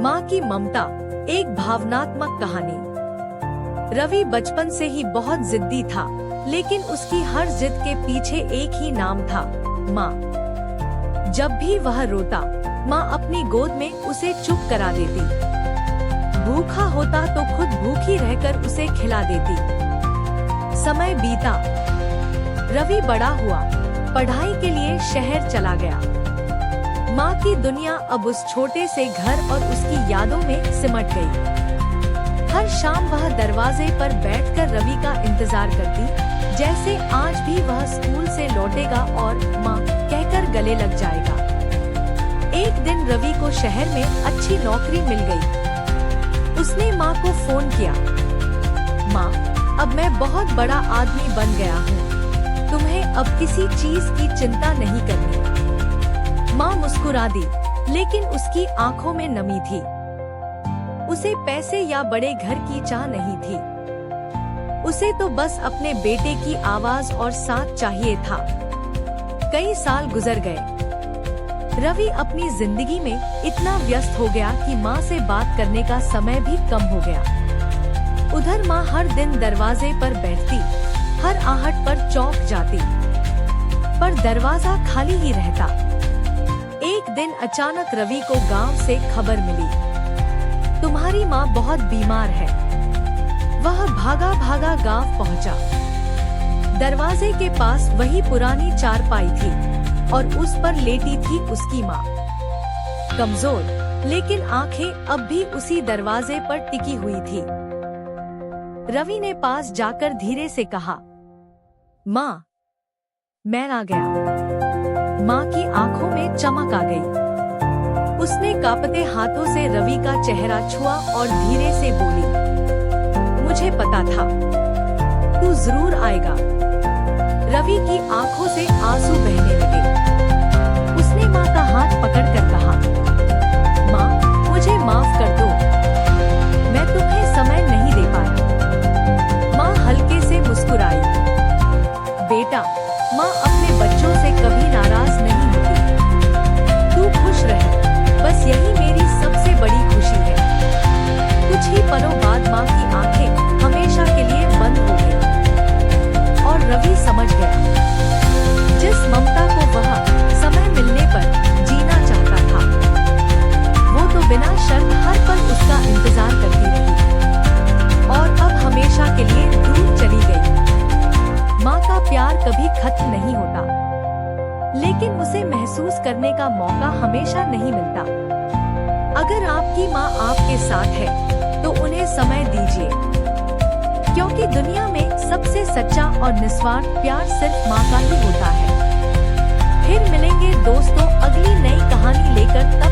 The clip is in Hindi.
माँ की ममता, एक भावनात्मक कहानी। रवि बचपन से ही बहुत जिद्दी था, लेकिन उसकी हर जिद के पीछे एक ही नाम था, माँ। जब भी वह रोता, माँ अपनी गोद में उसे चुप करा देती। भूखा होता तो खुद भूखी रहकर उसे खिला देती। समय बीता, रवि बड़ा हुआ, पढ़ाई के लिए शहर चला गया। माँ की दुनिया अब उस छोटे से घर और उसकी यादों में सिमट गई। हर शाम वह दरवाजे पर बैठकर रवि का इंतजार करती, जैसे आज भी वह स्कूल से लौटेगा और माँ कहकर गले लग जाएगा। एक दिन रवि को शहर में अच्छी नौकरी मिल गई। उसने माँ को फोन किया, माँ, अब मैं बहुत बड़ा आदमी बन गया हूँ, तुम्हें अब किसी चीज की चिंता नहीं करनी। माँ मुस्कुरा दी, लेकिन उसकी आंखों में नमी थी। उसे पैसे या बड़े घर की चाह नहीं थी। उसे तो बस अपने बेटे की आवाज और साथ चाहिए था। कई साल गुजर गए। रवि अपनी जिंदगी में इतना व्यस्त हो गया कि माँ से बात करने का समय भी कम हो गया। उधर माँ हर दिन दरवाजे पर बैठती, हर आहट पर चौंक जाती, पर दरवाजा खाली ही रहता। एक दिन अचानक रवि को गांव से खबर मिली, तुम्हारी माँ बहुत बीमार है। वह भागा भागा गांव पहुंचा। दरवाजे के पास वही पुरानी चारपाई थी और उस पर लेटी थी उसकी माँ, कमजोर, लेकिन आंखें अब भी उसी दरवाजे पर टिकी हुई थी। रवि ने पास जाकर धीरे से कहा, माँ, मैं आ गया। माँ की आंखों में चमक आ गई। उसने कांपते हाथों से रवि का चेहरा छुआ और धीरे से बोली, मुझे पता था, तू जरूर आएगा। रवि की आंखों से आंसू बहने लगे। उसने माँ का हाथ पकड़कर कहा, माँ, मुझे माफ कर दो, मैं तुम्हें समय नहीं दे पाया। माँ हल्के से मुस्कुराई, बेटा, माँ अपने बच्चों से कभी नाराज नहीं होती। तू खुश रह, बस यही मेरी सबसे बड़ी खुशी है। कुछ ही पलों बाद माँ की आंखें हमेशा के लिए बंद हो गईं। और रवि समझ गया, जिस ममता को वह समय मिलने पर जीना चाहता था, वो तो बिना शर्त हर पल उसका इंतजार करती रही और अब हमेशा के लिए दूर चली गई। माँ का प्यार कभी खत्म नहीं होता, लेकिन उसे महसूस करने का मौका हमेशा नहीं मिलता। अगर आपकी माँ आपके साथ है, तो उन्हें समय दीजिए, क्योंकि दुनिया में सबसे सच्चा और निस्वार्थ प्यार सिर्फ माँ का ही होता है। फिर मिलेंगे दोस्तों अगली नई कहानी लेकर, तब